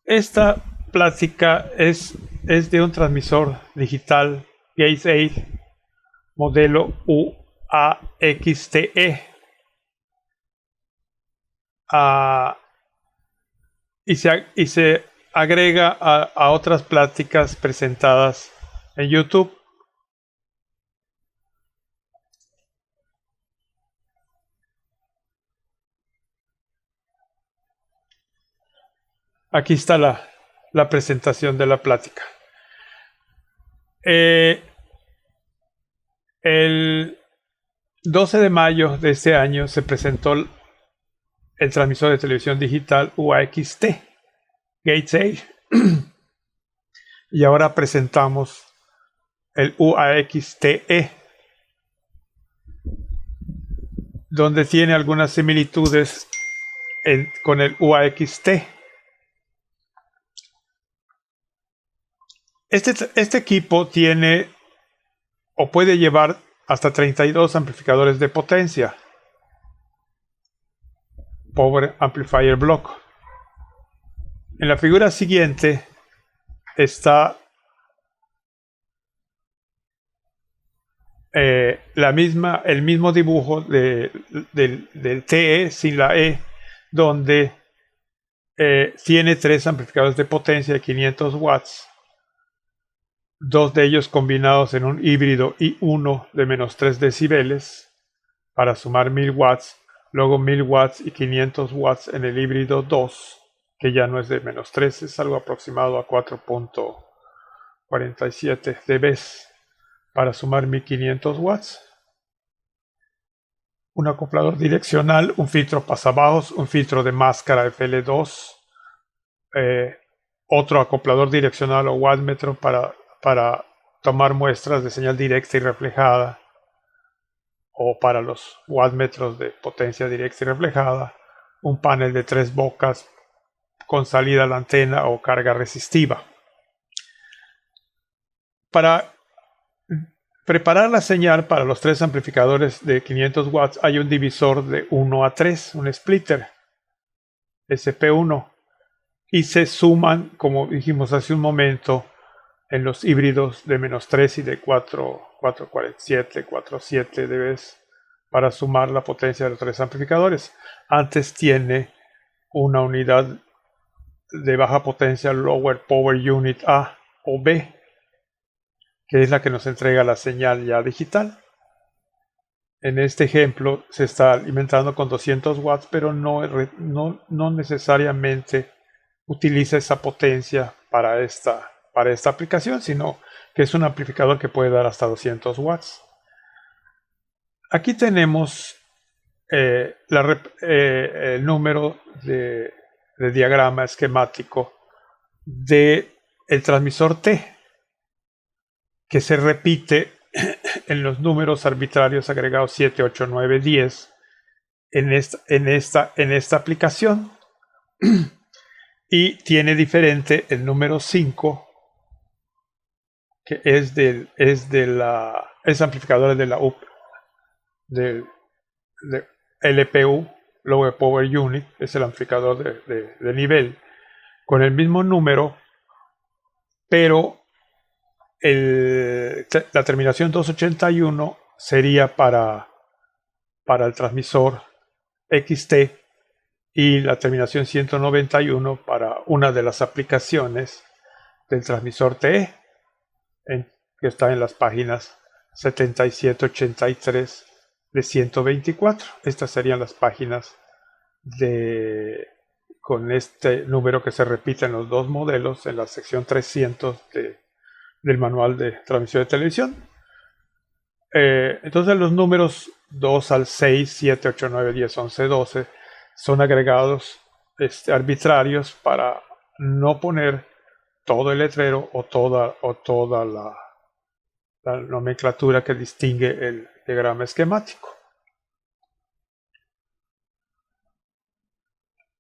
Esta plática es de un transmisor digital Gates 8 modelo UAXTE y se agrega a otras pláticas presentadas en YouTube. Aquí está la presentación de la plática. El 12 de mayo de este año se presentó el transmisor de televisión digital UAXT Gates 8 y ahora presentamos el UAXTE, donde tiene algunas similitudes con el UAXT. Este equipo tiene o puede llevar hasta 32 amplificadores de potencia, Power Amplifier Block. En la figura siguiente está el mismo dibujo del TE sin la E, donde tiene 3 amplificadores de potencia de 500 watts, 2 de ellos combinados en un híbrido I1 de menos 3 decibeles para sumar 1000 watts, luego 1000 watts y 500 watts en el híbrido 2, que ya no es de menos 3, es algo aproximado a 4.47 dB para sumar 1500 watts. Un acoplador direccional, un filtro pasabajos, un filtro de máscara FL2, otro acoplador direccional o wattmetro para tomar muestras de señal directa y reflejada, o para los wattmetros de potencia directa y reflejada, un panel de 3 bocas con salida a la antena o carga resistiva. Para preparar la señal para los 3 amplificadores de 500 watts hay un divisor de 1 a 3, un splitter SP1, y se suman, como dijimos hace un momento, en los híbridos de menos 3 y de 4.47, 4.7 dB para sumar la potencia de los 3 amplificadores. Antes tiene una unidad de baja potencia Lower Power Unit A o B, que es la que nos entrega la señal ya digital. En este ejemplo se está alimentando con 200 watts, pero no necesariamente utiliza esa potencia para esta aplicación, sino que es un amplificador que puede dar hasta 200 watts. Aquí tenemos el número de diagrama esquemático del transmisor T, que se repite en los números arbitrarios agregados 7, 8, 9, 10 en esta aplicación. Y tiene diferente el número 5, que es amplificador de la UP, del LPU, Lower Power Unit, es el amplificador de nivel, con el mismo número, pero la terminación 281 sería para el transmisor XT y la terminación 191 para una de las aplicaciones del transmisor TE, que está en las páginas 77-83 de 124. Estas serían las páginas con este número que se repite en los dos modelos en la sección 300 del manual de transmisión de televisión. Entonces los números 2 al 6, 7, 8, 9, 10, 11, 12 son agregados arbitrarios para no poner todo el letrero o toda la nomenclatura que distingue el diagrama esquemático.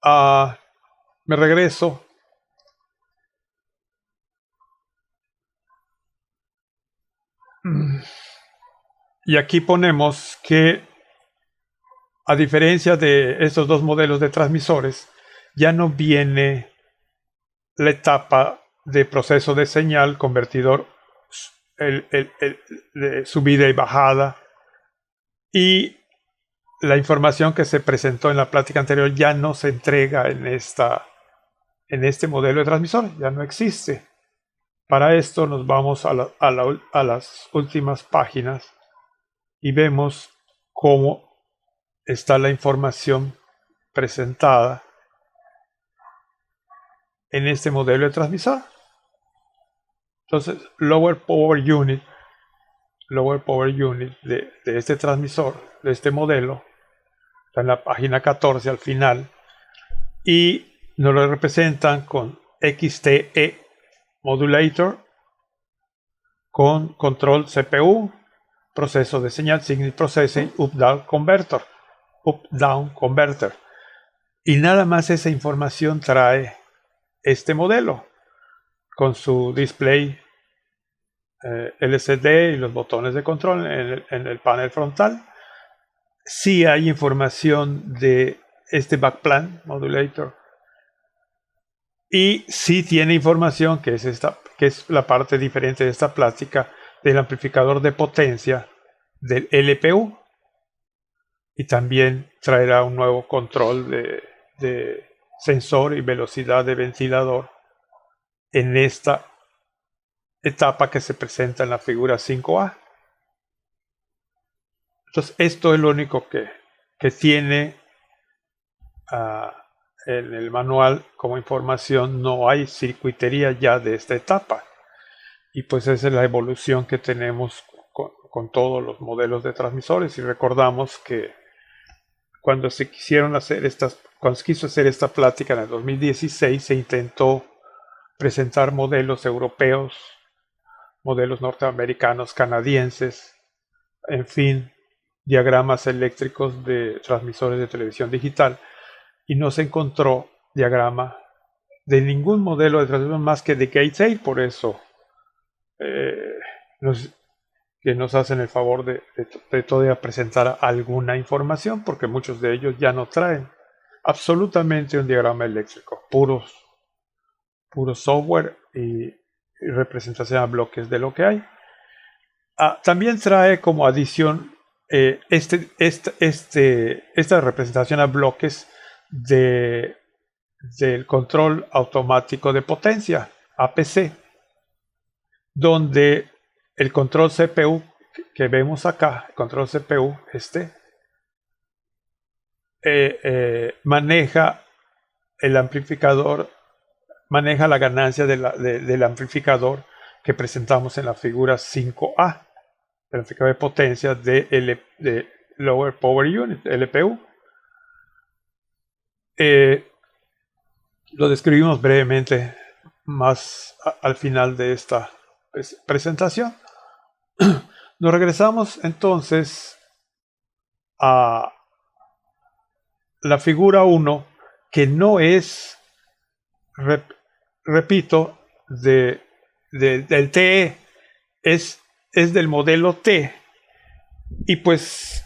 Me regreso. Y aquí ponemos que, a diferencia de estos dos modelos de transmisores, ya no viene la etapa de proceso de señal, convertidor, de subida y bajada, y la información que se presentó en la plática anterior ya no se entrega en este modelo de transmisor, ya no existe. Para esto nos vamos a las últimas páginas y vemos cómo está la información presentada en este modelo de transmisor. Entonces, lower power unit de este transmisor, de este modelo, está en la página 14 al final, y nos lo representan con XTE modulator, con control CPU, proceso de señal, signal processing, up-down converter. Y nada más esa información trae este modelo con su display LCD y los botones de control en el panel frontal. Sí hay información de este backplane modulator, y sí tiene información que es la parte diferente de esta plática, del amplificador de potencia del LPU, y también traerá un nuevo control de sensor y velocidad de ventilador en esta etapa que se presenta en la figura 5A. Entonces, esto es lo único que tiene en el manual como información. No hay circuitería ya de esta etapa, y pues esa es la evolución que tenemos con todos los modelos de transmisores. Y recordamos que cuando se quiso hacer esta plática en el 2016, se intentó presentar modelos europeos, modelos norteamericanos, canadienses, en fin, diagramas eléctricos de transmisores de televisión digital, y no se encontró diagrama de ningún modelo de transmisor más que de Gate 8. Por eso nos hacen el favor de todavía presentar alguna información, porque muchos de ellos ya no traen absolutamente un diagrama eléctrico, puro software y representación a bloques de lo que hay. También trae como adición esta representación a bloques del control automático de potencia, APC, donde el control CPU que vemos acá, el control CPU maneja el amplificador, maneja la ganancia del amplificador que presentamos en la figura 5A, el amplificador de potencia de Lower Power Unit, LPU. Lo describimos brevemente más al final de esta presentación. Nos regresamos entonces a la figura 1, que no es, repito, del TE, es del modelo T. Y pues,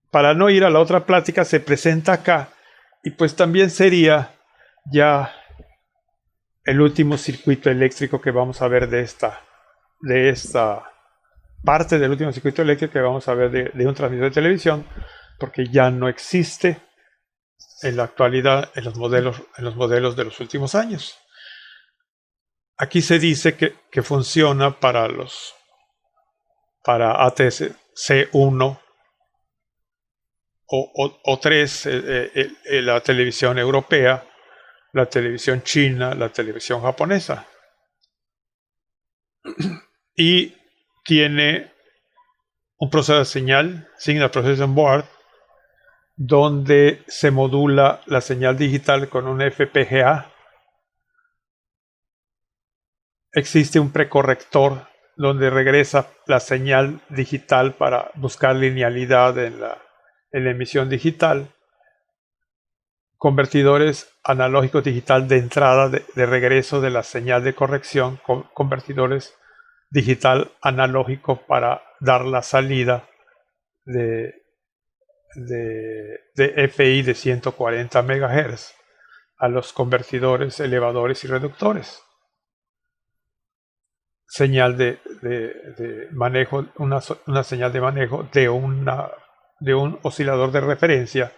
para no ir a la otra plática, se presenta acá, y pues también sería ya el último circuito eléctrico que vamos a ver de esta parte del último circuito eléctrico que vamos a ver de un transmisor de televisión, porque ya no existe en la actualidad en los modelos de los últimos años. Aquí se dice que funciona para ATC1 o 3, la televisión europea, la televisión china, la televisión japonesa. Y tiene un procesador de señal, Signal Processing Board, donde se modula la señal digital con un FPGA. Existe un precorrector donde regresa la señal digital para buscar linealidad en la emisión digital. Convertidores analógicos digital de entrada, de regreso de la señal de corrección. Convertidores digital analógico para dar la salida de FI de 140 MHz a los convertidores, elevadores y reductores. Señal de manejo, una señal de manejo de un oscilador de referencia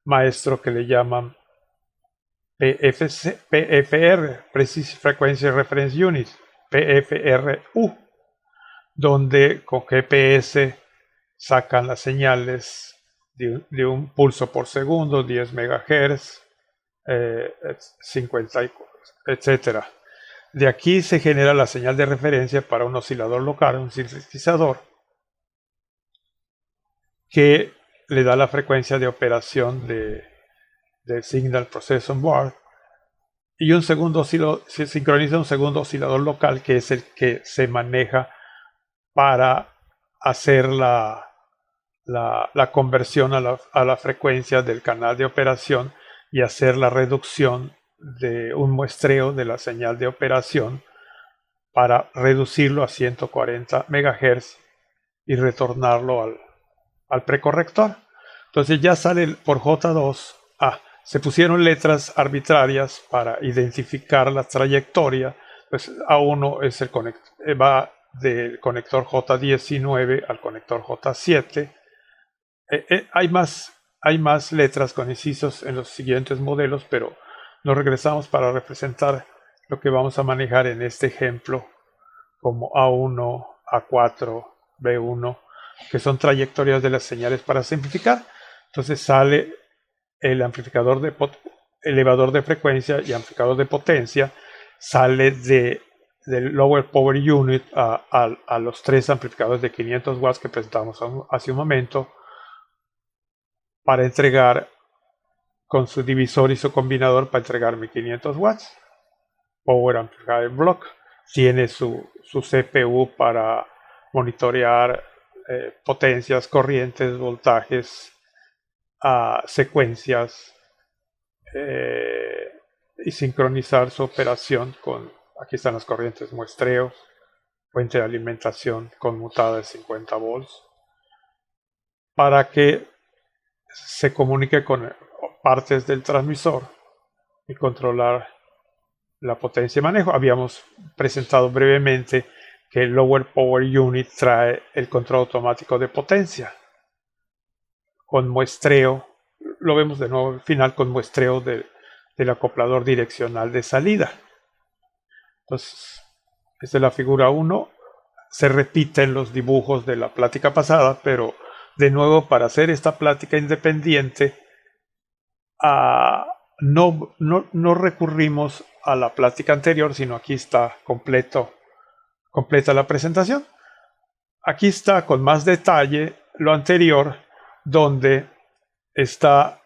maestro que le llaman PFR, Precise Frequency Reference Unit, PFRU, donde con GPS sacan las señales de un pulso por segundo, 10 MHz, 50, etcétera. De aquí se genera la señal de referencia para un oscilador local, un sintetizador, que le da la frecuencia de operación del Signal Processing Board, y un segundo se sincroniza un segundo oscilador local, que es el que se maneja para hacer la conversión a la frecuencia del canal de operación y hacer la reducción de un muestreo de la señal de operación para reducirlo a 140 MHz y retornarlo al precorrector. Entonces ya sale por J2. Se pusieron letras arbitrarias para identificar la trayectoria. Pues A1 es va del conector J19 al conector J7. Hay más letras con incisos en los siguientes modelos, pero nos regresamos para representar lo que vamos a manejar en este ejemplo como A1, A4, B1, que son trayectorias de las señales para simplificar. Entonces sale el amplificador elevador de frecuencia y amplificador de potencia, sale del Lower Power Unit a los tres amplificadores de 500 watts que presentamos hace un momento, para entregar con su divisor y su combinador para entregar 1500 watts. Power Amplifier Block tiene su CPU para monitorear potencias, corrientes, voltajes, secuencias, y sincronizar su operación con, aquí están las corrientes muestreos, fuente de alimentación conmutada de 50 volts, para que se comunique con partes del transmisor y controlar la potencia de manejo. Habíamos presentado brevemente que el Lower Power Unit trae el control automático de potencia con muestreo. Lo vemos de nuevo al final, con muestreo del acoplador direccional de salida. Entonces, esta es la figura 1. Se repiten los dibujos de la plática pasada, pero de nuevo, para hacer esta plática independiente, no recurrimos a la plática anterior, sino aquí está completa la presentación. Aquí está con más detalle lo anterior, donde está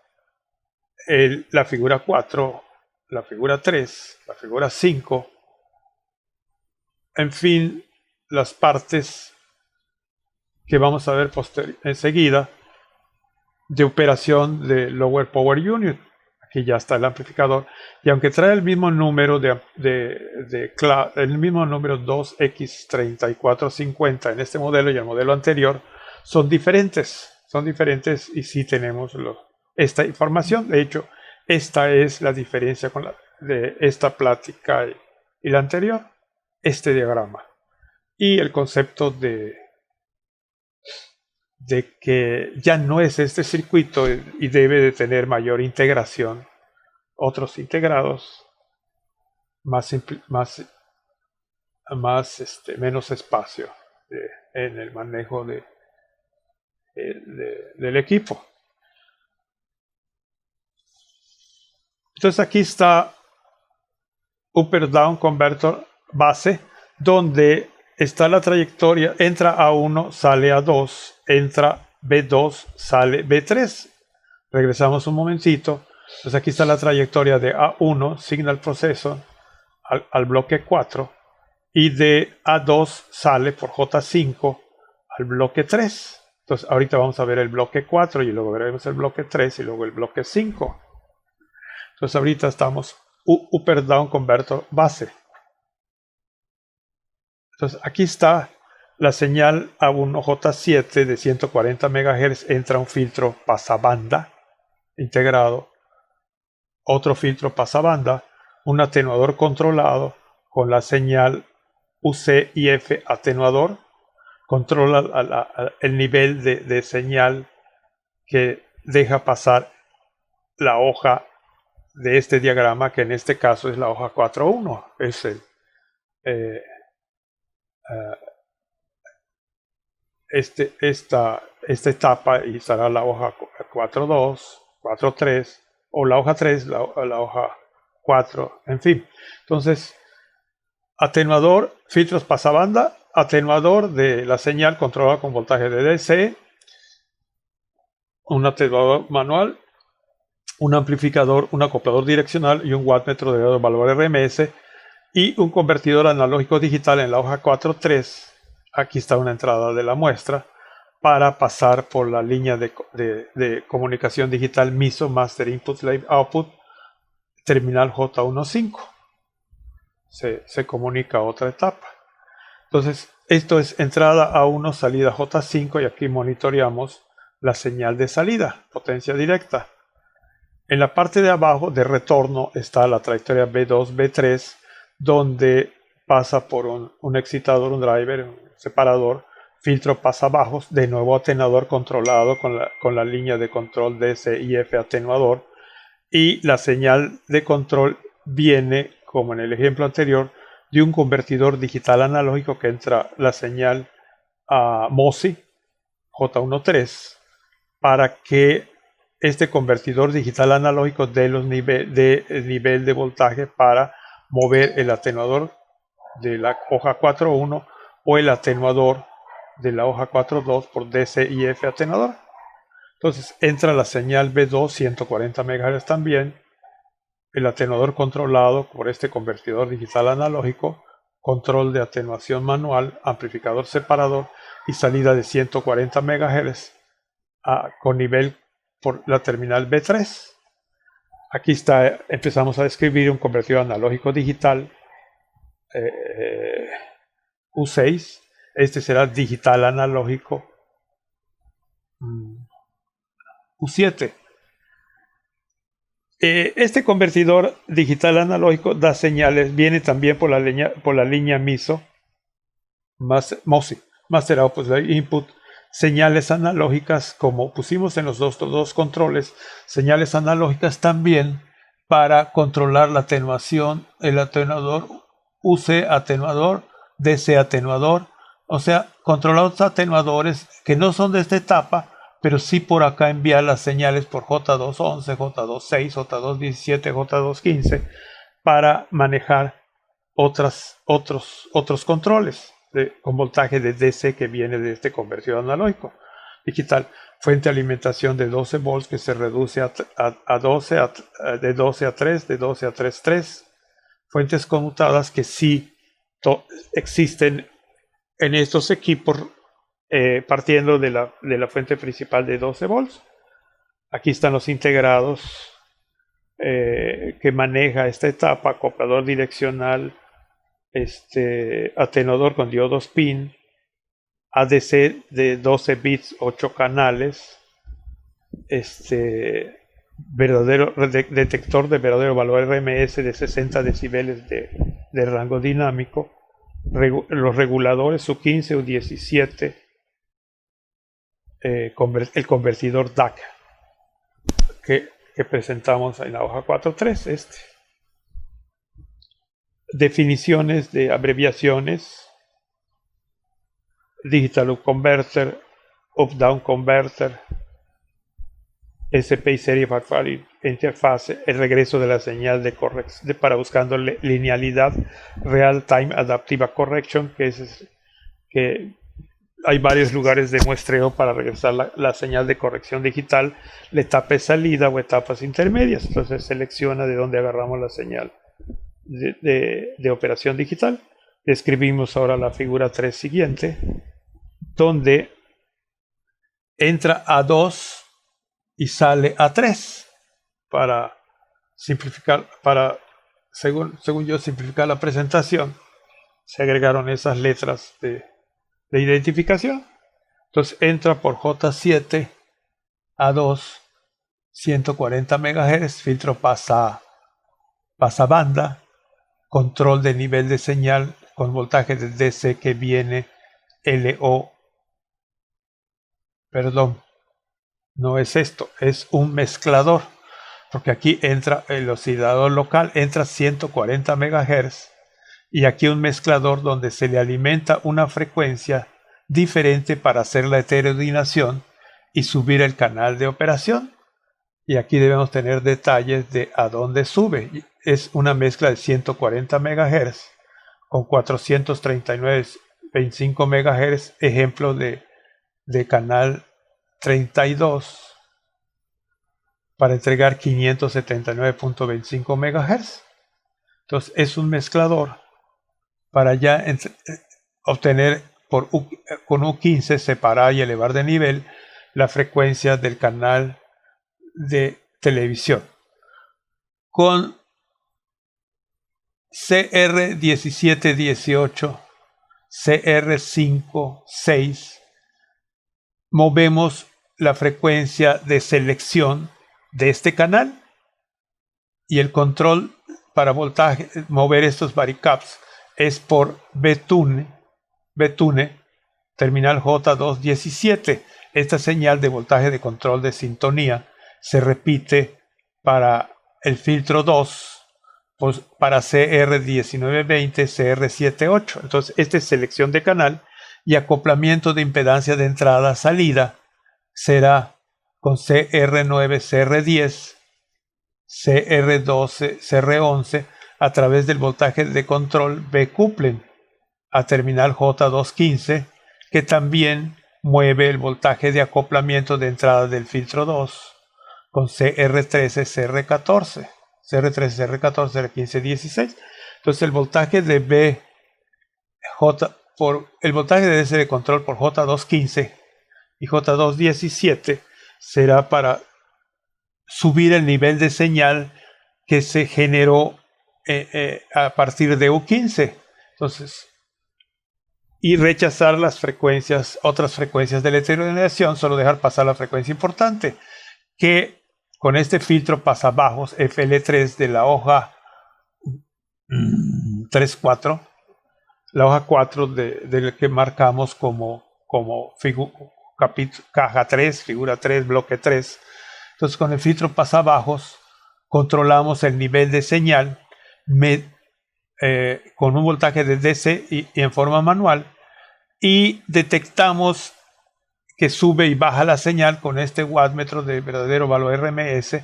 la figura 4, la figura 3, la figura 5, en fin, las partes que vamos a ver enseguida de operación de Lower Power Unit. Aquí ya está el amplificador, y aunque trae el mismo número el mismo número 2X3450 en este modelo y el modelo anterior, son diferentes y sí tenemos esta información. De hecho, esta es la diferencia de esta plática y la anterior, este diagrama, y el concepto de que ya no es este circuito y debe de tener mayor integración, otros integrados, menos espacio en el manejo del equipo. Entonces aquí está Up-Down Converter base, donde está la trayectoria, entra A1, sale A2, entra B2, sale B3. Regresamos un momentito. Entonces aquí está la trayectoria de A1, Signal Processor, al bloque 4, y de A2 sale por J5 al bloque 3. Entonces ahorita vamos a ver el bloque 4 y luego veremos el bloque 3 y luego el bloque 5. Entonces ahorita estamos Up-Down Converter base. Entonces aquí está la señal A1J7 de 140 MHz, entra un filtro pasabanda integrado, otro filtro pasabanda, un atenuador controlado con la señal UC y F atenuador, controla el nivel de señal que deja pasar la hoja de este diagrama, que en este caso es la hoja 4.1. Es eh, esta etapa, y estará la hoja 4.2, 4.3, o la hoja 3, la hoja 4, en fin. Entonces, atenuador, filtros pasabanda, atenuador de la señal controlada con voltaje de DC, un atenuador manual, un amplificador, un acoplador direccional y un wattmetro de valor RMS, y un convertidor analógico digital en la hoja 4.3. Aquí está una entrada de la muestra para pasar por la línea de comunicación digital MISO, Master Input Slave Output, terminal J15. Se comunica a otra etapa. Entonces, esto es entrada A1, salida J5, y aquí monitoreamos la señal de salida, potencia directa. En la parte de abajo de retorno está la trayectoria B2, B3, donde pasa por un excitador, un driver, un separador, filtro pasabajos, de nuevo atenuador controlado con la línea de control DC y F atenuador, y la señal de control viene, como en el ejemplo anterior, de un convertidor digital analógico que entra la señal a MOSI J13 para que este convertidor digital analógico dé el nivel de voltaje para mover el atenuador de la hoja 4.1 o el atenuador de la hoja 4.2 por DC y F atenuador. Entonces entra la señal B2, 140 MHz también, el atenuador controlado por este convertidor digital analógico, control de atenuación manual, amplificador separador y salida de 140 MHz con nivel por la terminal B3. Aquí está, empezamos a describir un convertidor analógico digital U6. Este será digital analógico U7. Este convertidor digital analógico da señales, viene también por la línea MISO, MOSI, Master Output Input, señales analógicas, como pusimos en los dos controles, señales analógicas también para controlar la atenuación, el atenuador UC atenuador, DC atenuador, o sea, controlar los atenuadores que no son de esta etapa, pero sí por acá enviar las señales por J211, J26, J217, J215 para manejar otros controles con voltaje de DC que viene de este convertidor analógico digital. Fuente de alimentación de 12 volts que se reduce a 12, de 12 a 3, de 12 a 3.3. Fuentes conmutadas que sí existen en estos equipos, partiendo de la fuente principal de 12 volts. Aquí están los integrados que maneja esta etapa: acoplador direccional, atenuador con diodos PIN, ADC de 12 bits, 8 canales, detector de verdadero valor RMS de 60 decibeles de rango dinámico, los reguladores U15, U17, el convertidor DAC que presentamos en la hoja 4.3. Definiciones de abreviaciones: Digital Up Converter, Up Down Converter, SP y Serie Factory Interface, el regreso de la señal para buscando linealidad, Real Time Adaptive Correction, que hay varios lugares de muestreo para regresar la señal de corrección digital, la etapa de salida o etapas intermedias. Entonces selecciona de dónde agarramos la señal de operación digital. Describimos ahora la figura 3 siguiente, donde entra a 2 y sale a 3 para simplificar, según yo, simplificar la presentación. Se agregaron esas letras de identificación. Entonces entra por J7 a 2, 140 MHz, filtro pasabanda, control de nivel de señal con voltaje de DC que viene LO. Perdón, no es esto, es un mezclador, porque aquí entra el oscilador local, entra 140 MHz, y aquí un mezclador donde se le alimenta una frecuencia diferente para hacer la heterogeneación y subir el canal de operación. Y aquí debemos tener detalles de a dónde sube. Es una mezcla de 140 MHz con 439.25 MHz, ejemplo de canal 32, para entregar 579.25 MHz. Entonces es un mezclador para ya obtener con U15, separar y elevar de nivel la frecuencia del canal de televisión. Con CR1718, CR56, movemos la frecuencia de selección de este canal, y el control para voltaje, mover estos varicaps, es por B-Tune, terminal J217. Esta señal de voltaje de control de sintonía se repite para el filtro 2, pues para CR1920, CR78. Entonces, esta es selección de canal, y acoplamiento de impedancia de entrada-salida será con CR9, CR10, CR12, CR11 a través del voltaje de control B-Coupling a terminal J215, que también mueve el voltaje de acoplamiento de entrada del filtro 2 con CR13, CR14, CR13, CR14, CR15, 16. Entonces el voltaje de el voltaje de DC de control por J215 y J217 será para subir el nivel de señal que se generó a partir de U15. Entonces, y rechazar las frecuencias, otras frecuencias de la heterogeneación, solo dejar pasar la frecuencia importante, que con este filtro pasabajos FL3 de la hoja 3.4, la hoja 4 del que marcamos como caja 3, figura 3, bloque 3. Entonces, con el filtro pasabajos controlamos el nivel de señal con un voltaje de DC y en forma manual, y detectamos que sube y baja la señal con este wattmetro de verdadero valor RMS,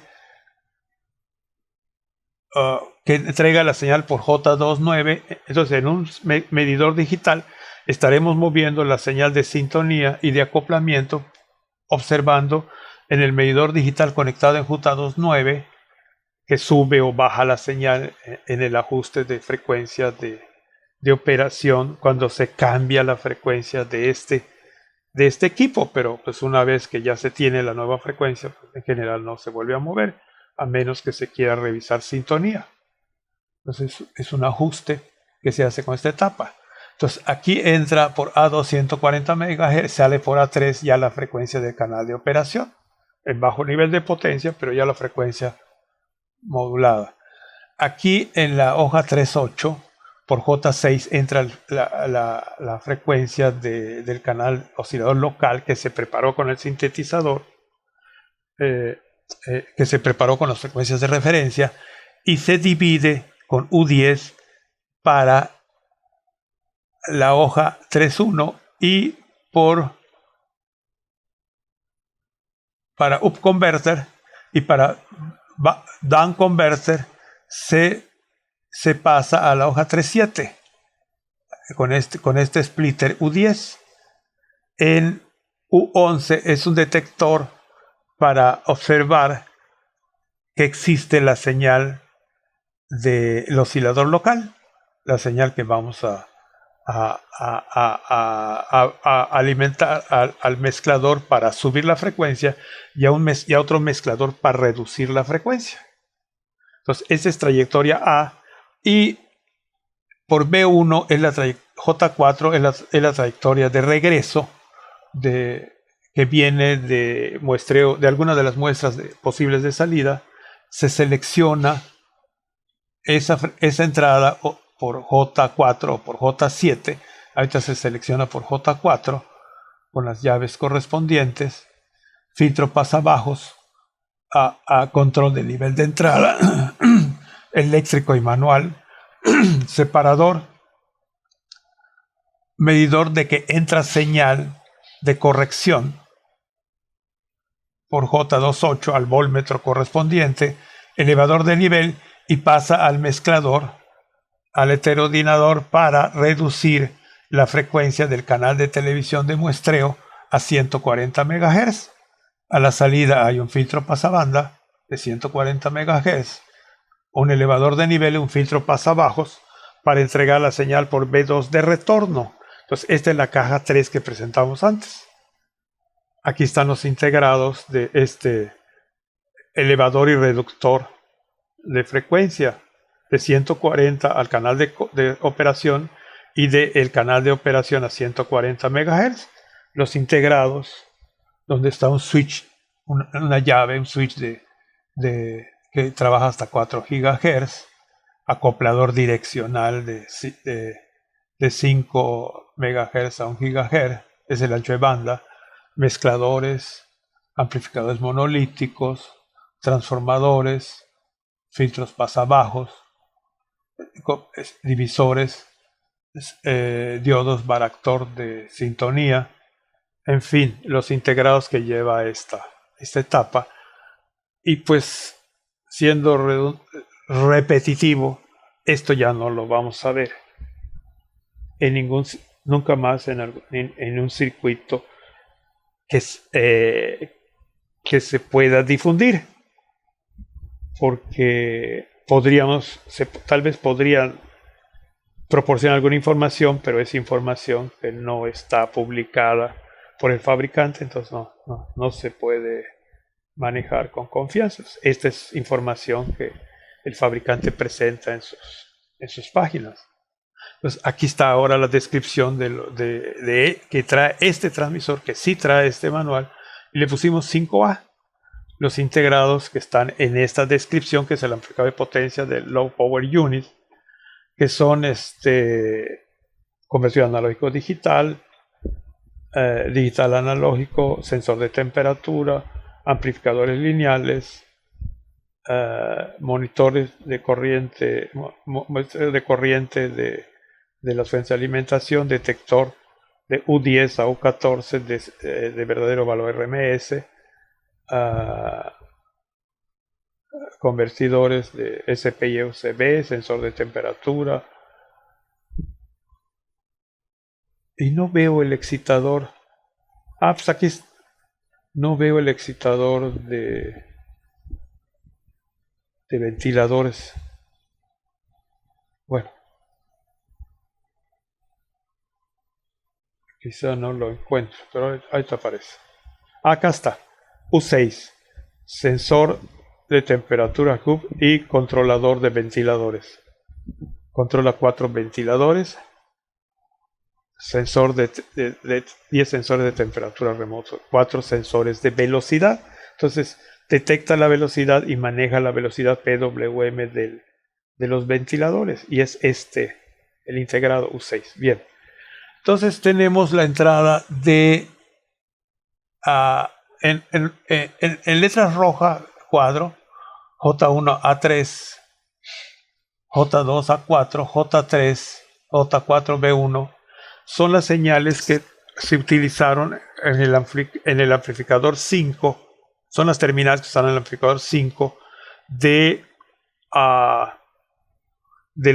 que entrega la señal por J29. Entonces, en un medidor digital estaremos moviendo la señal de sintonía y de acoplamiento, observando en el medidor digital conectado en J29 que sube o baja la señal en el ajuste de frecuencia de operación cuando se cambia la frecuencia de este equipo. Pero pues una vez que ya se tiene la nueva frecuencia, pues en general no se vuelve a mover, a menos que se quiera revisar sintonía. Entonces es un ajuste que se hace con esta etapa. Entonces aquí entra por A2 140 MHz, sale por A3 ya la frecuencia del canal de operación, en bajo nivel de potencia, pero ya la frecuencia modulada. Aquí en la hoja 3.8 por J6 entra la frecuencia del canal oscilador local que se preparó con el sintetizador, que se preparó con las frecuencias de referencia, y se divide con U10 para la hoja 3.1 y para up converter y para down converter se pasa a la hoja 3.7 con este splitter U10. En U11 es un detector para observar que existe la señal del oscilador local, la señal que vamos a alimentar al mezclador para subir la frecuencia, y a otro mezclador para reducir la frecuencia. Entonces, esa es trayectoria A, y por B1 es J4 es la trayectoria de regreso que viene de muestreo de alguna de las muestras posibles de salida, se selecciona esa entrada por J4 o por J7. Ahorita se selecciona por J4 con las llaves correspondientes, filtro pasabajos a control del nivel de entrada, eléctrico y manual, separador, medidor de que entra señal de corrección por J28 al voltmetro correspondiente, elevador de nivel, y pasa al mezclador, al heterodenador, para reducir la frecuencia del canal de televisión de muestreo a 140 MHz. A la salida hay un filtro pasabanda de 140 MHz, un elevador de nivel y un filtro pasabajos para entregar la señal por B2 de retorno. Entonces, esta es la caja 3 que presentamos antes. Aquí están los integrados de este elevador y reductor de frecuencia de 140 al canal de operación y del canal de operación a 140 MHz. Los integrados, donde está un switch, una llave, un switch que trabaja hasta 4 GHz, acoplador direccional de 5 MHz a 1 GHz, es el ancho de banda, mezcladores, amplificadores monolíticos, transformadores, filtros pasabajos, divisores, diodos Varactor de sintonía, en fin, los integrados que lleva esta etapa. Y pues, siendo repetitivo, esto ya no lo vamos a ver nunca más en un circuito que se pueda difundir, porque tal vez podrían proporcionar alguna información, pero es información que no está publicada por el fabricante, entonces no se puede manejar con confianza. Esta es información que el fabricante presenta en sus páginas. Entonces, aquí está ahora la descripción que trae este transmisor, que sí trae este manual, y le pusimos 5A. Los integrados que están en esta descripción, que es el amplificador de potencia del Low Power Unit, que son conversión analógico digital, digital analógico, sensor de temperatura, amplificadores lineales, monitores de corriente, de las fuentes de alimentación, detector de U10 a U14 de verdadero valor RMS, convertidores de SPI a UCB, sensor de temperatura. Y no veo el excitador. Pues aquí no veo el excitador de ventiladores. Bueno, quizá no lo encuentro, pero ahí te aparece. Acá está. U6, sensor de temperatura hub y controlador de ventiladores. Controla 4 ventiladores, sensor de 10 sensores de temperatura remoto, 4 sensores de velocidad. Entonces detecta la velocidad y maneja la velocidad PWM de los ventiladores, y es el integrado U6. Bien, entonces tenemos la entrada de en letras rojas, cuadro, J1 A3, J2 A4, J3, J4 B1, son las señales que se utilizaron en el amplificador 5, son las terminales que están en el amplificador 5 del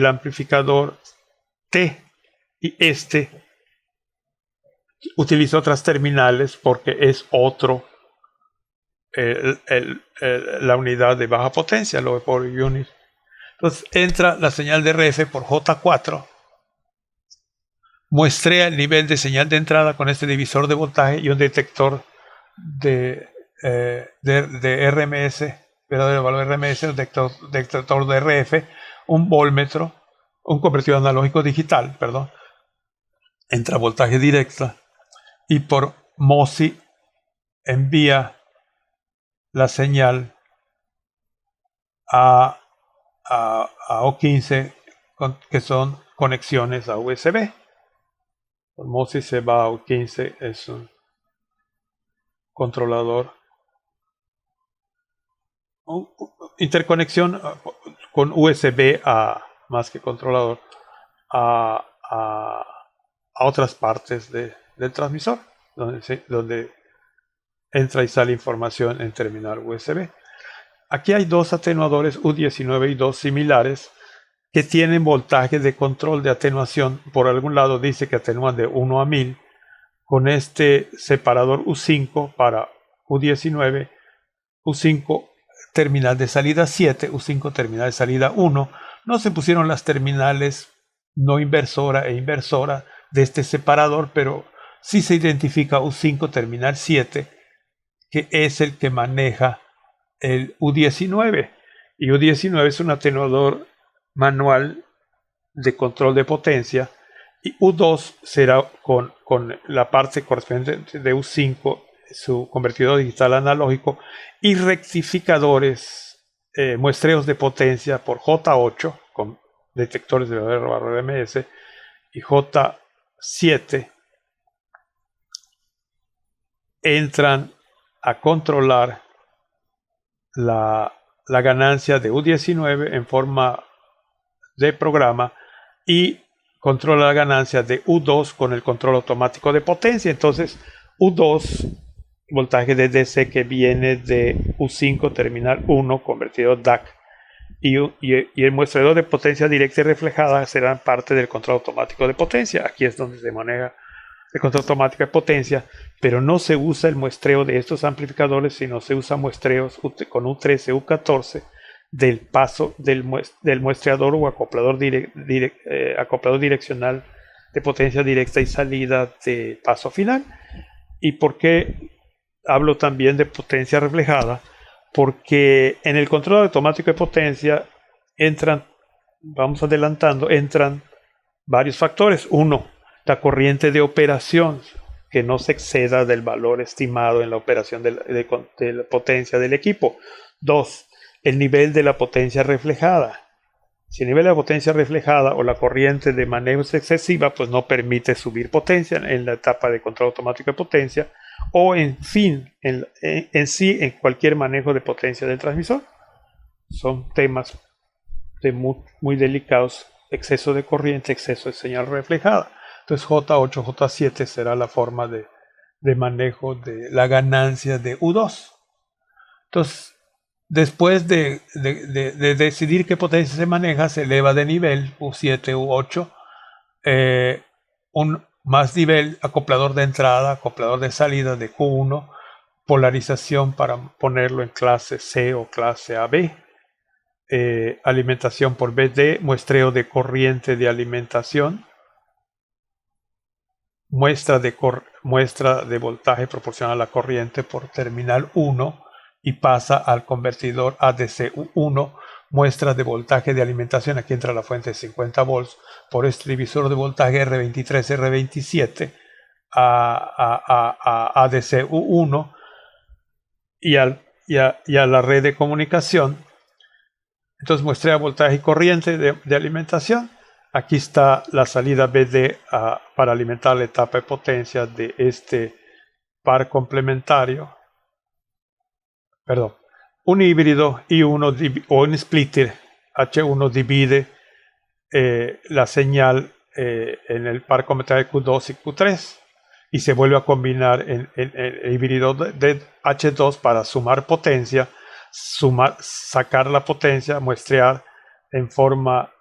amplificador T, y utiliza otras terminales porque es otro la unidad de baja potencia, Low Power Unit. Entonces entra la señal de RF por J4, muestrea el nivel de señal de entrada con este divisor de voltaje y un detector de RMS, verdadero valor RMS, un detector de RF, un voltmetro, un convertidor analógico digital, entra voltaje directa, y por MOSI envía la señal a O15, que son conexiones a USB. El MOSI se va a O15, es un controlador, interconexión con USB a, más que controlador, a, a, a otras partes del transmisor, donde entra y sale información en terminal USB. Aquí hay dos atenuadores U19 y 2 similares que tienen voltaje de control de atenuación. Por algún lado dice que atenúan de 1 a 1000 con este separador U5 para U19, U5 terminal de salida 7, U5 terminal de salida 1. No se pusieron las terminales no inversora e inversora de este separador, pero sí se identifica U5 terminal 7, que es el que maneja el U19. Y U19 es un atenuador manual de control de potencia, y U2 será con la parte correspondiente de U5, su convertidor digital analógico, y rectificadores, muestreos de potencia por J8 con detectores de RMS y J7 entran a controlar la ganancia de U19 en forma de programa y controla la ganancia de U2 con el control automático de potencia. Entonces U2, voltaje de DC que viene de U5 terminal 1 convertido DAC, y el muestrador de potencia directa y reflejada serán parte del control automático de potencia. Aquí es donde se maneja el control automático de potencia, pero no se usa el muestreo de estos amplificadores, sino se usa muestreos con U13, U14 del paso del muestreador o acoplador, acoplador direccional de potencia directa y salida de paso final. ¿Y por qué hablo también de potencia reflejada? Porque en el control automático de potencia entran varios factores. Uno, la corriente de operación, que no se exceda del valor estimado en la operación de la potencia del equipo. Dos, el nivel de la potencia reflejada. Si el nivel de la potencia reflejada o la corriente de manejo es excesiva, pues no permite subir potencia en la etapa de control automático de potencia, o en fin, en cualquier manejo de potencia del transmisor. Son temas muy delicados: exceso de corriente, exceso de señal reflejada. Entonces J8, J7 será la forma de manejo de la ganancia de U2. Entonces, después de decidir qué potencia se maneja, se eleva de nivel U7, U8, un más nivel, acoplador de entrada, acoplador de salida de Q1, polarización para ponerlo en clase C o clase AB, alimentación por BD, muestreo de corriente de alimentación, muestra de voltaje proporcional a la corriente por terminal 1 y pasa al convertidor ADC-U1, muestra de voltaje de alimentación, aquí entra la fuente de 50 volts, por este divisor de voltaje R23, R27 a ADC-U1 y a la red de comunicación. Entonces muestra voltaje y corriente de alimentación. Aquí está la salida BD para alimentar la etapa de potencia de este par complementario. Perdón, un híbrido I1 o un splitter H1 divide la señal en el par complementario Q2 y Q3 y se vuelve a combinar en el híbrido de H2 para sumar potencia, sacar la potencia, muestrear en forma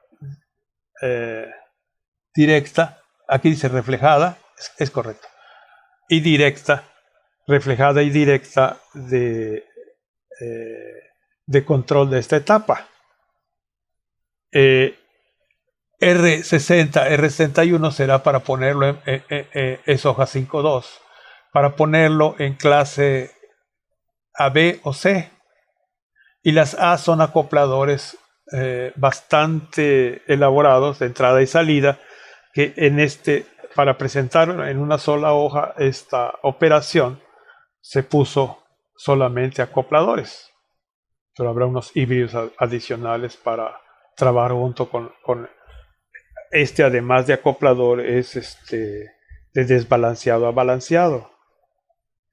directa. Aquí dice reflejada, es correcto, y directa, reflejada y directa de control de esta etapa. R60, R61 será para ponerlo es hoja 5.2, para ponerlo en clase AB o C, y las A son acopladores bastante elaborados de entrada y salida, que para presentar en una sola hoja esta operación se puso solamente acopladores, pero habrá unos híbridos adicionales para trabajar junto con este, además de acoplador, es de desbalanceado a balanceado,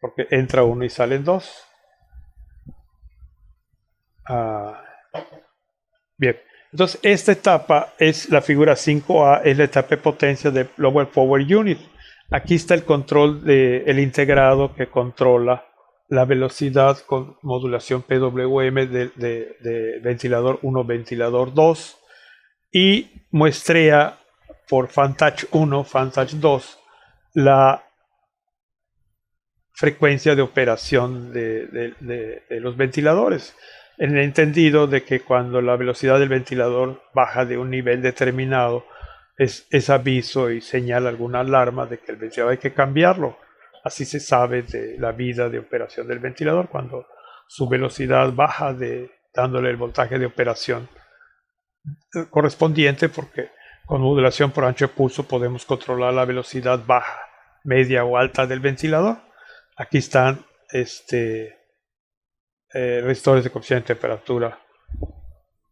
porque entra uno y salen dos. Bien, entonces esta etapa es la figura 5A, es la etapa de potencia de Lower Power Unit. Aquí está el control del integrado que controla la velocidad con modulación PWM de ventilador 1, ventilador 2, y muestrea por Fantouch 1, Fantouch 2 la frecuencia de operación de los ventiladores, en el entendido de que cuando la velocidad del ventilador baja de un nivel determinado, es aviso y señala alguna alarma de que el ventilador hay que cambiarlo. Así se sabe de la vida de operación del ventilador cuando su velocidad baja, dándole el voltaje de operación correspondiente, porque con modulación por ancho de pulso podemos controlar la velocidad baja, media o alta del ventilador. Aquí están resistores de coeficiente de temperatura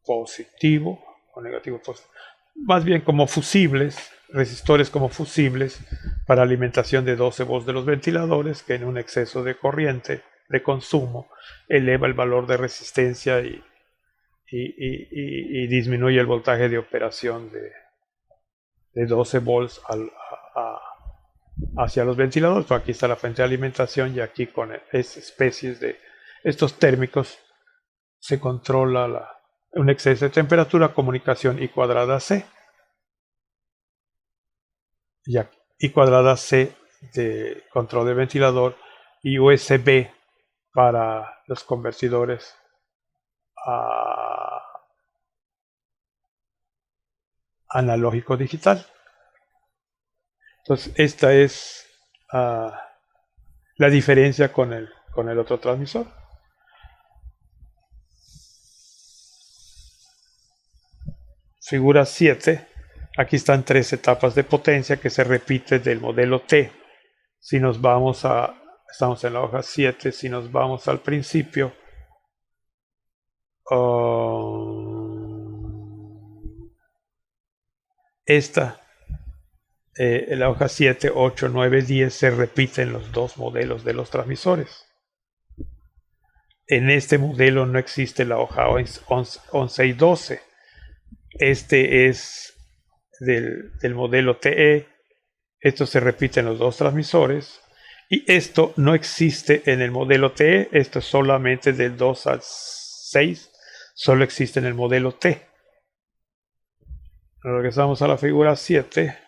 positivo o negativo positivo. Más bien como fusibles, resistores como fusibles para alimentación de 12 volts de los ventiladores, que en un exceso de corriente de consumo eleva el valor de resistencia y disminuye el voltaje de operación de 12 volts hacia los ventiladores. Aquí está la fuente de alimentación, y aquí con especies de estos térmicos se controla un exceso de temperatura, comunicación I cuadrada C, y I cuadrada C de control de ventilador, y USB para los convertidores analógico digital. Entonces esta es la diferencia con el otro transmisor. Figura 7. Aquí están tres etapas de potencia que se repiten del modelo T. Si nos vamos estamos en la hoja 7, si nos vamos al principio, en la hoja 7, 8, 9, 10 se repiten los dos modelos de los transmisores. En este modelo no existe la hoja 11 y 12. Este es del modelo TE. Esto se repite en los dos transmisores. Y esto no existe en el modelo TE. Esto es solamente del 2 al 6. Solo existe en el modelo T. Regresamos a la figura 7.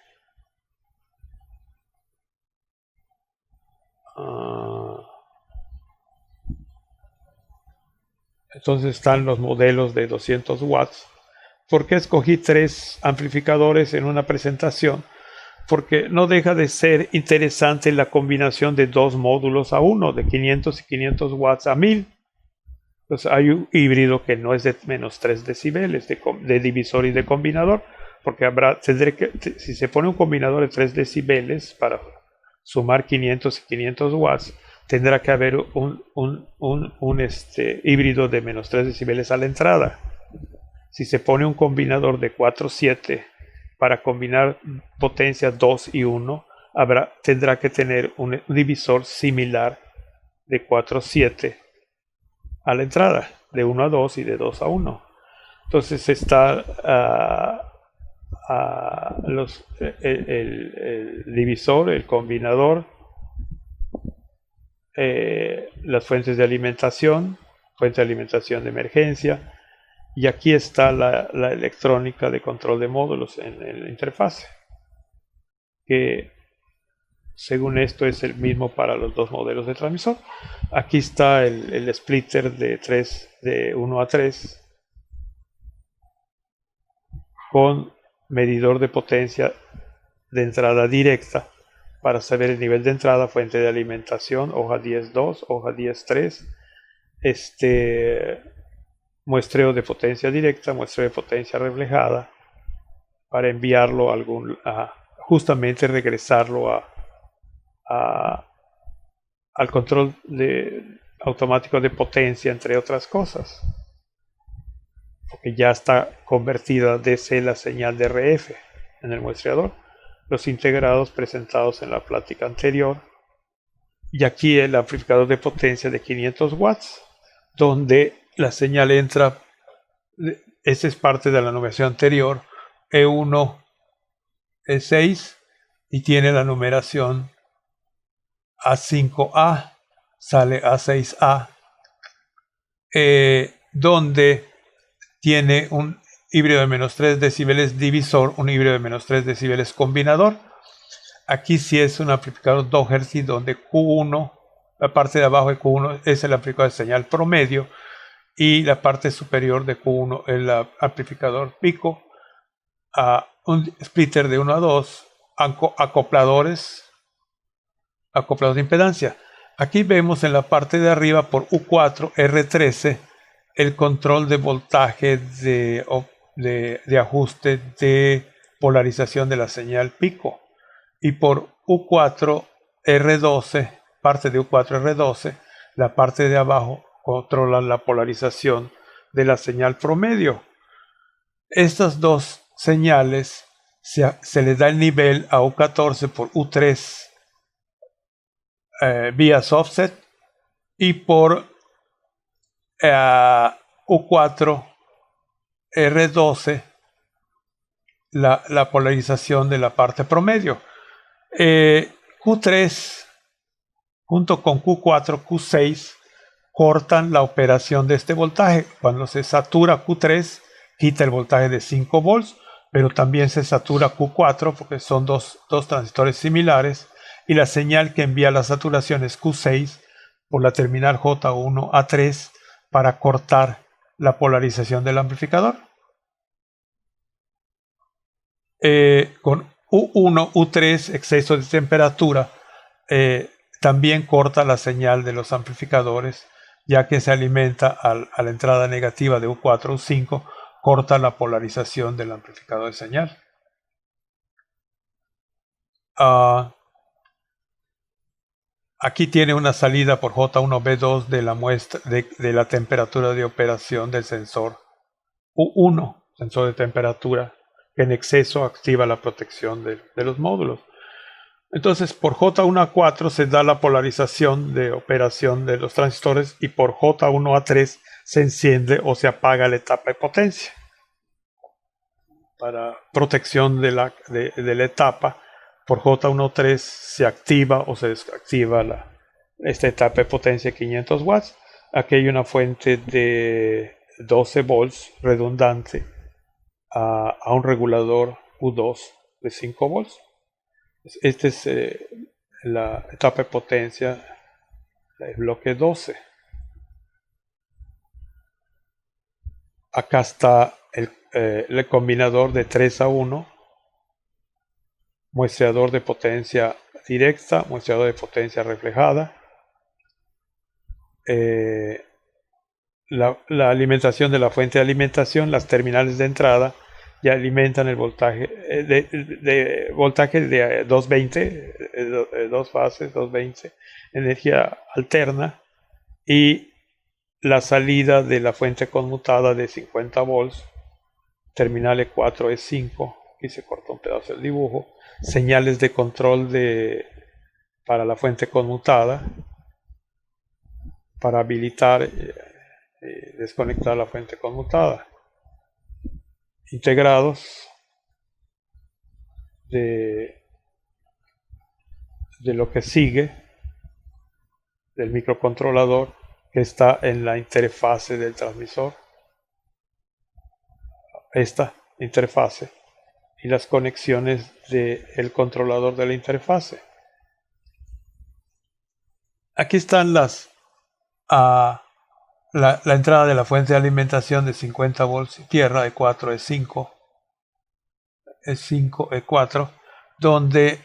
Entonces están los modelos de 200 watts. ¿Por qué escogí tres amplificadores en una presentación? Porque no deja de ser interesante la combinación de dos módulos a uno, de 500 y 500 watts a 1000. Entonces hay un híbrido que no es de menos 3 decibeles de divisor y de combinador, porque si se pone un combinador de 3 decibeles para sumar 500 y 500 watts, tendrá que haber un híbrido de menos 3 decibeles a la entrada. Si se pone un combinador de 4-7 para combinar potencia 2 y 1, tendrá que tener un divisor similar de 4-7 a la entrada, de 1 a 2 y de 2 a 1. Entonces está el divisor, el combinador, las fuentes de alimentación, fuente de alimentación de emergencia, y aquí está la electrónica de control de módulos en la interfase, que según esto es el mismo para los dos modelos de transmisor. Aquí está el splitter de 1 a 3 con medidor de potencia de entrada directa para saber el nivel de entrada, fuente de alimentación, hoja 10.2, hoja 10.3, muestreo de potencia directa, muestreo de potencia reflejada, para enviarlo justamente regresarlo a al control automático de potencia, entre otras cosas, porque ya está convertida DC la señal de RF en el muestreador, los integrados presentados en la plática anterior, y aquí el amplificador de potencia de 500 watts, donde la señal entra, esa es parte de la numeración anterior, E1, E6, y tiene la numeración A5A, sale A6A, donde tiene un híbrido de menos 3 decibeles divisor, un híbrido de menos 3 decibeles combinador. Aquí sí es un amplificador Doherty, donde Q1, la parte de abajo de Q1 es el amplificador de señal promedio, y la parte superior de Q1 es el amplificador pico, a un splitter de 1 a 2, acopladores de impedancia. Aquí vemos en la parte de arriba por U4 R13 el control de voltaje de ajuste de polarización de la señal pico, y por U4 R12, parte de U4 R12, la parte de abajo controla la polarización de la señal promedio. Estas dos señales se les da el nivel a U14 por U3 vía offset, y por U4 R12 la polarización de la parte promedio. Q3 junto con Q4, Q6 cortan la operación de este voltaje. Cuando se satura Q3 quita el voltaje de 5 volts, pero también se satura Q4 porque son dos transistores similares, y la señal que envía la saturación es Q6 por la terminal J1 a 3 para cortar la polarización del amplificador. Con U1, U3, exceso de temperatura, también corta la señal de los amplificadores, ya que se alimenta a la entrada negativa de U4, U5, corta la polarización del amplificador de señal. Aquí tiene una salida por J1B2 de la muestra de la temperatura de operación del sensor U1, sensor de temperatura, que en exceso activa la protección de los módulos. Entonces por J1 a 4 se da la polarización de operación de los transistores, y por J1 a 3 se enciende o se apaga la etapa de potencia. Para protección de la etapa, por J1 a 3 se activa o se desactiva esta etapa de potencia de 500 watts. Aquí hay una fuente de 12 volts redundante a un regulador U2 de 5 volts. Esta es la etapa de potencia del bloque 12. Acá está el combinador de 3 a 1, muestreador de potencia directa, muestreador de potencia reflejada, la alimentación de la fuente de alimentación, las terminales de entrada ya alimentan el voltaje voltaje de 220, dos fases, 220, energía alterna, y la salida de la fuente conmutada de 50 volts, terminal E4, E5, aquí se cortó un pedazo del dibujo, señales de control para la fuente conmutada, para habilitar y desconectar la fuente conmutada, integrados de lo que sigue del microcontrolador, que está en la interfase del transmisor, esta interfase, y las conexiones del controlador de la interfase. Aquí están la entrada de la fuente de alimentación de 50 volts y tierra, E4, E5, E5, E4, donde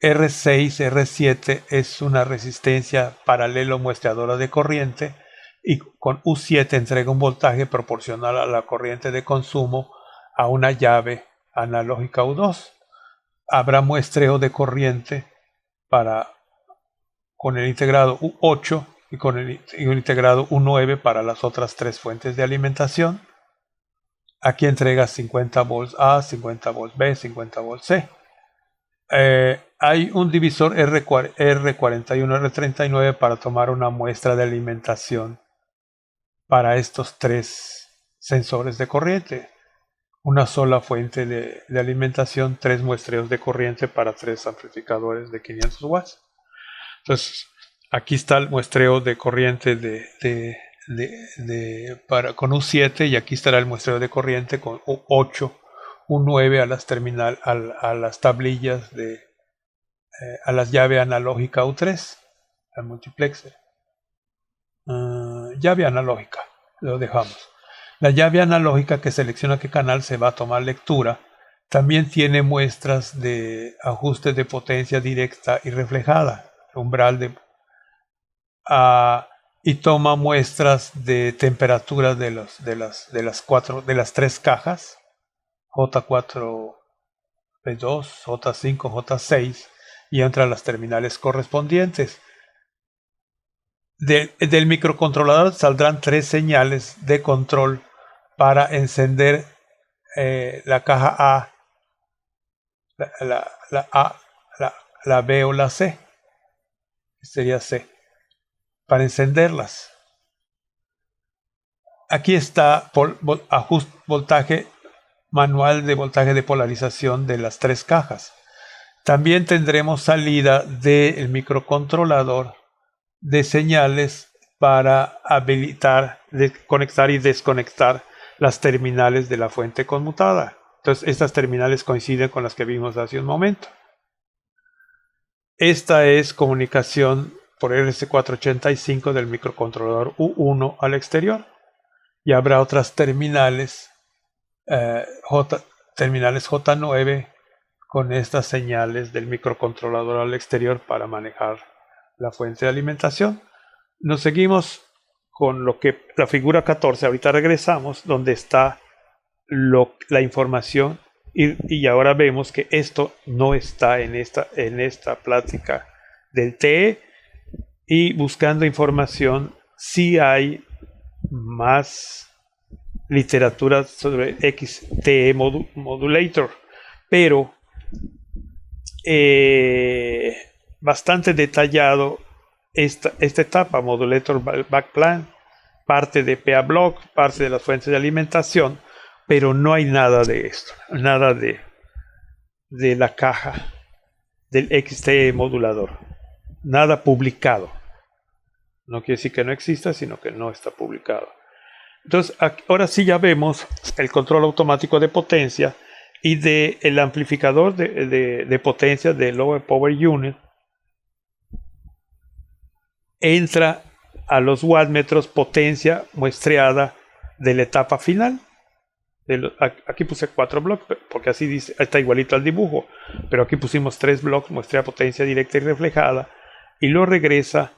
R6, R7 es una resistencia paralelo muestreadora de corriente, y con U7 entrega un voltaje proporcional a la corriente de consumo a una llave analógica U2. Habrá muestreo de corriente con el integrado U8 y con el integrado U9 para las otras tres fuentes de alimentación. Aquí entrega 50 volts A, 50 volts B, 50 volts C. Hay un divisor R41, R39 para tomar una muestra de alimentación para estos tres sensores de corriente. Una sola fuente de alimentación, tres muestreos de corriente para tres amplificadores de 500 watts. Entonces, aquí está el muestreo de corriente con U7 y aquí estará el muestreo de corriente con U8, U9 a las tablillas a las llave analógica U3, al multiplexer. Llave analógica, lo dejamos. La llave analógica que selecciona qué canal se va a tomar lectura también tiene muestras de ajuste de potencia directa y reflejada, umbral y toma muestras de temperatura de las tres cajas, J4, P2, J5, J6, y entre las terminales correspondientes. Del microcontrolador saldrán tres señales de control para encender la caja A, la A, la B o la C, sería C, para encenderlas. Aquí está voltaje manual de voltaje de polarización de las tres cajas. También tendremos salida del microcontrolador de señales para habilitar, conectar y desconectar las terminales de la fuente conmutada. Entonces, estas terminales coinciden con las que vimos hace un momento. Esta es comunicación por RS485 del microcontrolador U1 al exterior. Y habrá otras terminales, terminales J9 con estas señales del microcontrolador al exterior para manejar la fuente de alimentación. Nos seguimos con la figura 14. Ahorita regresamos donde está la información y ahora vemos que esto no está en esta plática del TE, y buscando información sí hay más literatura sobre XTE Modulator, pero bastante detallado esta etapa, Modulator Backplane, parte de PA Block, parte de las fuentes de alimentación, pero no hay nada de esto, nada de la caja del XTE modulador, nada publicado. No quiere decir que no exista, sino que no está publicado. Entonces, ahora sí ya vemos el control automático de potencia y del amplificador de potencia de Lower Power Unit. Entra a los wattmetros potencia muestreada de la etapa final. Aquí puse 4 blocks porque así dice, está igualito al dibujo, pero aquí pusimos 3 blocks, muestrea potencia directa y reflejada, y lo regresa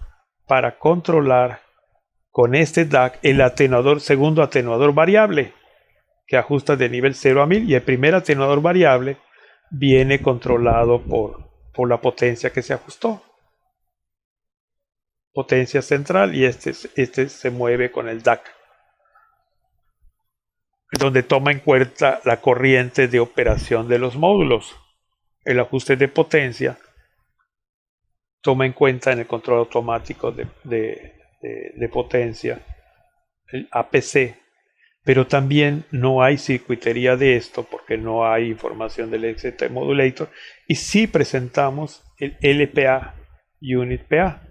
para controlar con este DAC el segundo atenuador variable, que ajusta de nivel 0 a 1000, y el primer atenuador variable viene controlado por la potencia que se ajustó, potencia central, y este se mueve con el DAC, donde toma en cuenta la corriente de operación de los módulos. El ajuste de potencia toma en cuenta en el control automático de potencia, el APC, pero también no hay circuitería de esto porque no hay información del XT Modulator, y sí presentamos el LPA Unit PA.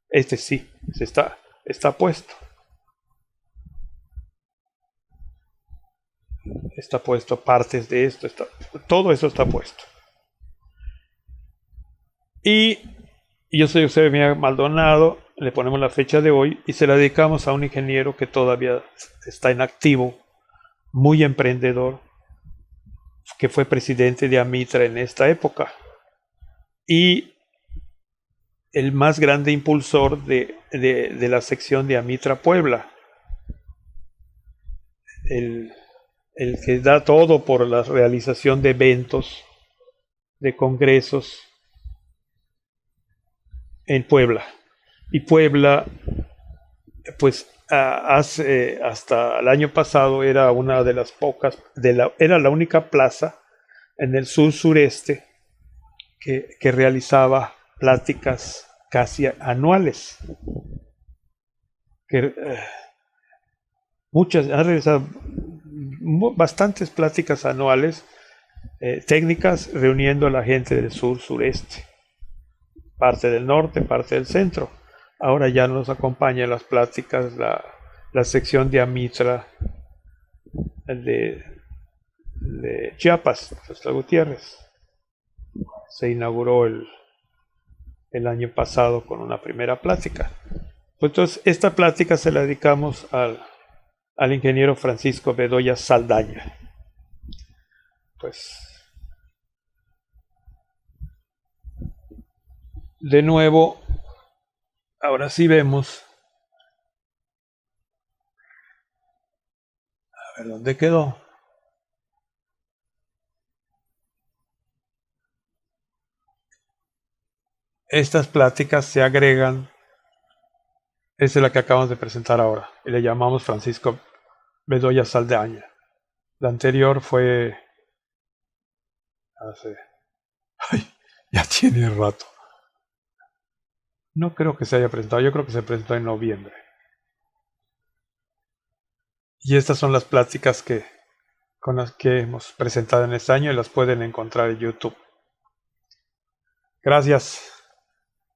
Este sí está puesto. Está puesto partes de esto, todo eso está puesto. Y yo soy José Maldonado, le ponemos la fecha de hoy y se la dedicamos a un ingeniero que todavía está en activo, muy emprendedor, que fue presidente de Amitra en esta época y el más grande impulsor de la sección de Amitra Puebla, el que da todo por la realización de eventos, de congresos, en Puebla. Y Puebla, pues hasta el año pasado era una de las pocas, era la única plaza en el sur sureste que realizaba pláticas casi anuales. Que, muchas, han realizado bastantes pláticas anuales técnicas reuniendo a la gente del sur sureste, parte del norte, parte del centro. Ahora ya nos acompaña en las pláticas la sección de Amitra de Chiapas, Tuxtla Gutiérrez. Se inauguró el año pasado con una primera plática. Pues entonces, esta plática se la dedicamos al ingeniero Francisco Bedoya Saldaña. Pues, de nuevo, ahora sí vemos. A ver, ¿dónde quedó? Estas pláticas se agregan. Esa es la que acabamos de presentar ahora. Y le llamamos Francisco Bedoya Saldaña. La anterior fue hace... Ay, ya tiene rato. No creo que se haya presentado. Yo creo que se presentó en noviembre. Y estas son las pláticas con las que hemos presentado en este año y las pueden encontrar en YouTube. Gracias.